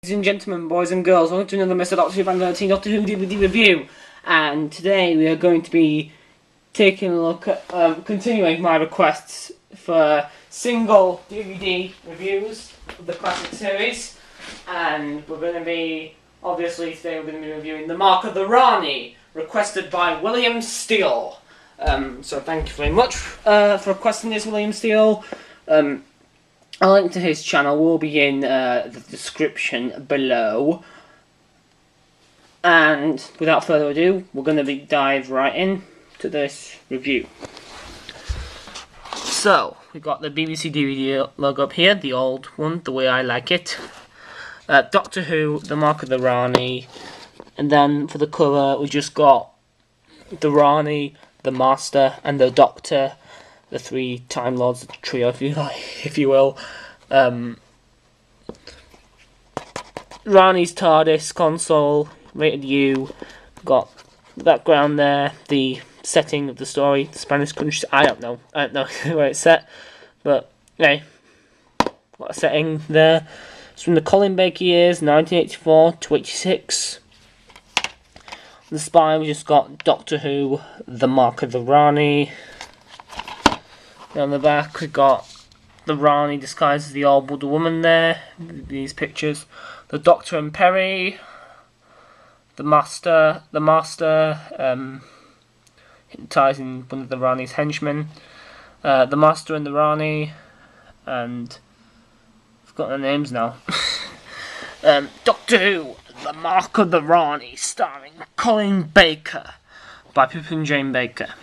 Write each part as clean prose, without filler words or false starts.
Ladies and gentlemen, boys and girls, welcome to another Mr. Doctor Who Fan 13 Doctor Who DVD review. And today we are going to be taking a look at, continuing my requests for single DVD reviews of the classic series. And we're going to be, obviously today we're going to be reviewing The Mark of the Rani, requested by William Steele. So thank you very much for requesting this, William Steele. A link to his channel will be in the description below. And without further ado, we're going to dive right in to this review. So, we've got the BBC DVD logo up here, the old one, the way I like it. Doctor Who, The Mark of the Rani. And then for the cover, we just got the Rani, the Master, and the Doctor. The three Time Lords trio, if you will. Rani's TARDIS console, rated U. Got the background there, the setting of the story, the Spanish country. I don't know where it's set, but hey, got a setting there. It's from the Colin Baker years, 1984 to 86. On the spine, we just got Doctor Who, The Mark of the Rani. On the back, we've got the Rani disguised as the old Buddha woman there. These pictures. The Doctor and Perry. The Master, hypnotising one of the Rani's henchmen. The Master and the Rani. And I've got their names now. Doctor Who, The Mark of the Rani, starring Colin Baker by Pippin Jane Baker.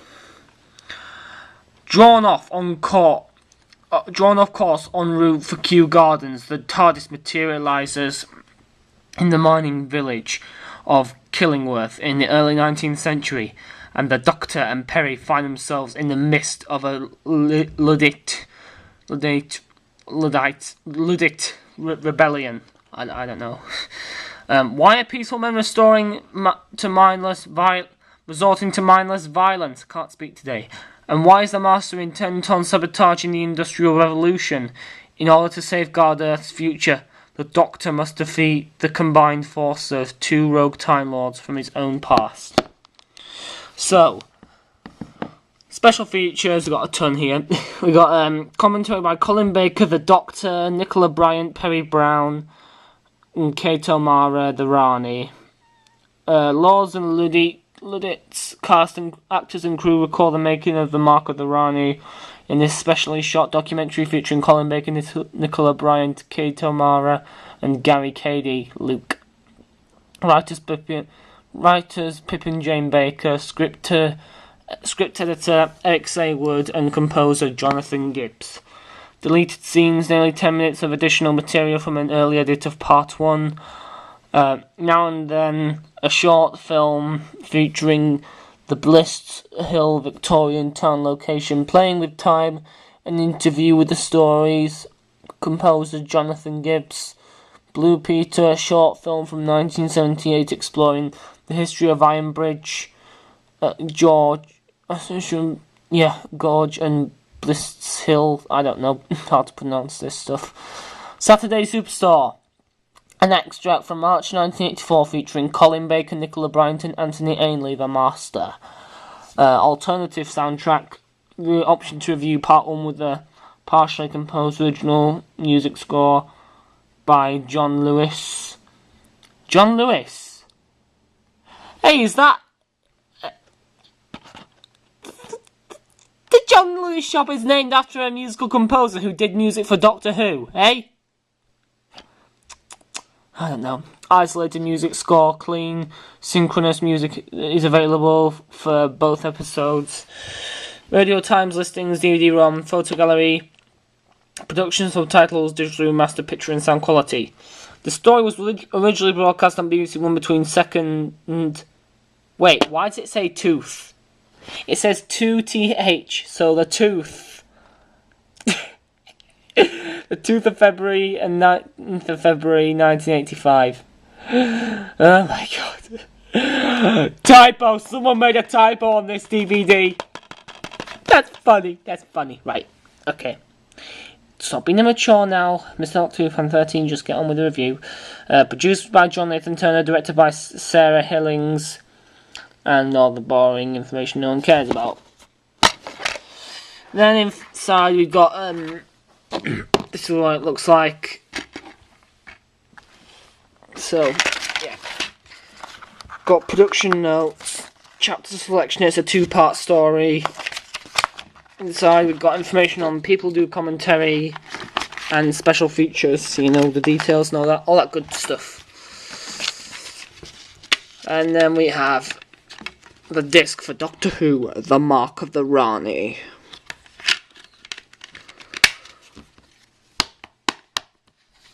Drawn off course en route for Kew Gardens, the TARDIS materialises in the mining village of Killingworth in the early 19th century, and the Doctor and Perry find themselves in the midst of a Luddite rebellion. I don't know. Why are peaceful men resorting to mindless violence? Can't speak today. And why is the Master intent on sabotaging the Industrial Revolution? In order to safeguard Earth's future, the Doctor must defeat the combined force of two rogue Time Lords from his own past. So, special features, we've got a ton here. We got commentary by Colin Baker, the Doctor, Nicola Bryant, Perry Brown, and Kate O'Mara, the Rani. Laws and Luddite's cast and actors and crew recall the making of The Mark of the Rani in this specially shot documentary featuring Colin Baker, Nicola Bryant, Kate O'Mara, and Gary Cady, Luke. Writers Pippin Jane Baker, script editor Eric Saywood, and composer Jonathan Gibbs. Deleted scenes, nearly 10 minutes of additional material from an early edit of Part 1. Now and then, a short film featuring the Bliss Hill Victorian town location, Playing with Time, an interview with the story's composer Jonathan Gibbs. Blue Peter, a short film from 1978 exploring the history of Iron Bridge, Gorge and Bliss Hill. I don't know how to pronounce this stuff. Saturday Superstore. An extract from March 1984 featuring Colin Baker, Nicola Bryant, and Anthony Ainley, the Master. Alternative soundtrack. The option to review Part 1 with a partially composed original music score by John Lewis. John Lewis? Hey, is that... The John Lewis shop is named after a musical composer who did music for Doctor Who, eh? I don't know. Isolated music score, clean, synchronous music is available for both episodes. Radio Times listings, DVD-ROM, photo gallery, production subtitles, digital master picture and sound quality. The story was originally broadcast on BBC One between second and... Wait, why does it say tooth? It says 2TH, so the tooth. The 2th of February and 9th of February 1985. Oh my god. Typo! Someone made a typo on this DVD. That's funny. Right. Okay. stop being immature now, Mr. Doctor Who Fan 13, just get on with the review. Produced by John Nathan Turner, directed by Sarah Hillings, and all the boring information no one cares about. Then inside we've got, this is what it looks like. So, yeah. Got production notes, chapter selection, it's a 2-part story. Inside we've got information on people do commentary and special features, so you know the details and all that good stuff. And then we have the disc for Doctor Who, The Mark of the Rani.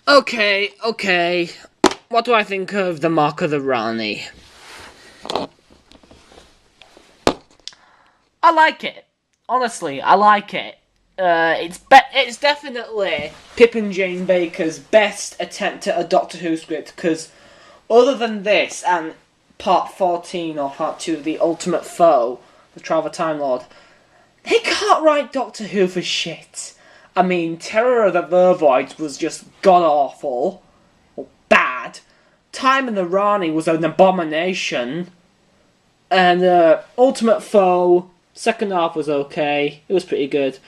Okay. What do I think of The Mark of the Rani? I like it. Honestly, I like it. It's definitely Pip and Jane Baker's best attempt at a Doctor Who script, because other than this and Part 14 or Part 2 of The Ultimate Foe, The Trial of a Time Lord, they can't write Doctor Who for shit. I mean, Terror of the Vervoids was just god-awful. Or bad. Time in the Rani was an abomination. And Ultimate Foe, second half was okay. It was pretty good.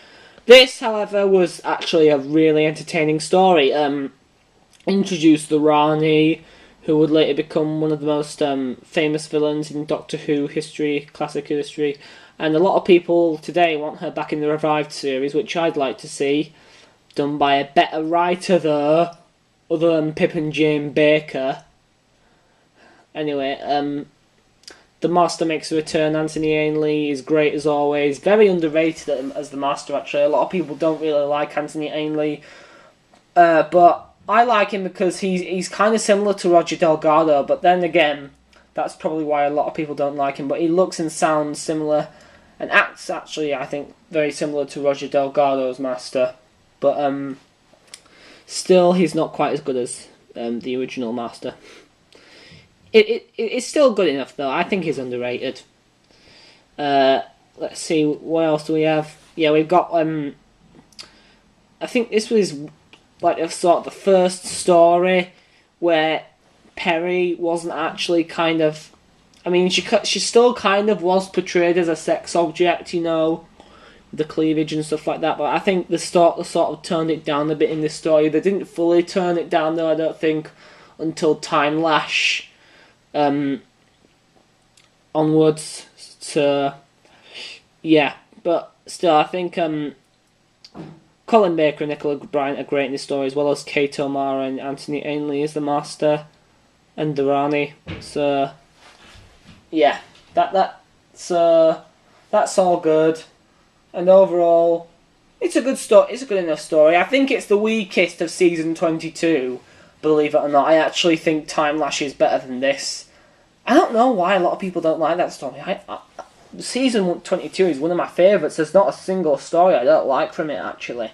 This, however, was actually a really entertaining story. Introduced the Rani, who would later become one of the most famous villains in Doctor Who history, classic history. And a lot of people today want her back in the revived series, which I'd like to see. Done by a better writer, though, other than Pip and Jane Baker. Anyway, the Master makes a return. Anthony Ainley is great as always. Very underrated as the Master, actually. A lot of people don't really like Anthony Ainley. But I like him because he's kind of similar to Roger Delgado. But then again, that's probably why a lot of people don't like him. But he looks and sounds similar. And acts, actually, I think, very similar to Roger Delgado's Master. But still, he's not quite as good as the original Master. It's still good enough, though. I think he's underrated. Let's see, what else do we have? Yeah, we've got, I think this was, like, sort of the first story where Perry wasn't actually kind of... I mean, she still kind of was portrayed as a sex object, you know, the cleavage and stuff like that, but I think the sort of turned it down a bit in this story. They didn't fully turn it down, though, I don't think, until Time Lash onwards. So, yeah, but still, I think Colin Baker and Nicola Bryant are great in this story, as well as Kate O'Mara and Anthony Ainley as the Master and the Rani. So, yeah, that's all good. And overall, it's a good story. It's a good enough story. I think it's the weakest of season 22. Believe it or not, I actually think Time Lash is better than this. I don't know why a lot of people don't like that story. Season 22 is one of my favourites. There's not a single story I don't like from it, actually.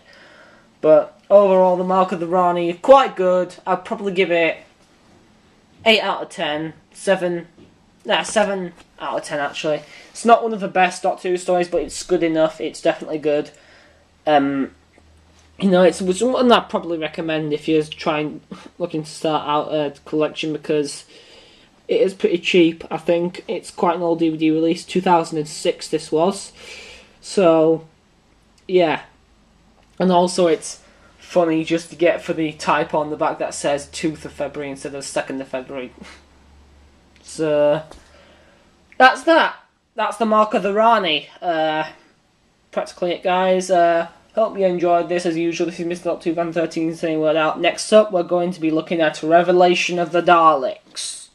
But overall, The Mark of the Rani, quite good. I'd probably give it 8 out of 10. 7 out of 10, actually. It's not one of the best Doctor Who stories, but it's good enough. It's definitely good. You know, it's one I'd probably recommend if you're looking to start out a collection, because it is pretty cheap, I think. It's quite an old DVD release. 2006 this was. So, yeah. And also it's funny just to get for the type on the back that says 2th of February instead of 2nd of February. So, that's that. That's The Mark of the Rani. Practically it, guys. Hope you enjoyed this. As usual, this is Mr. Doctor Who Fan 13 saying word out. Next up, we're going to be looking at Revelation of the Daleks.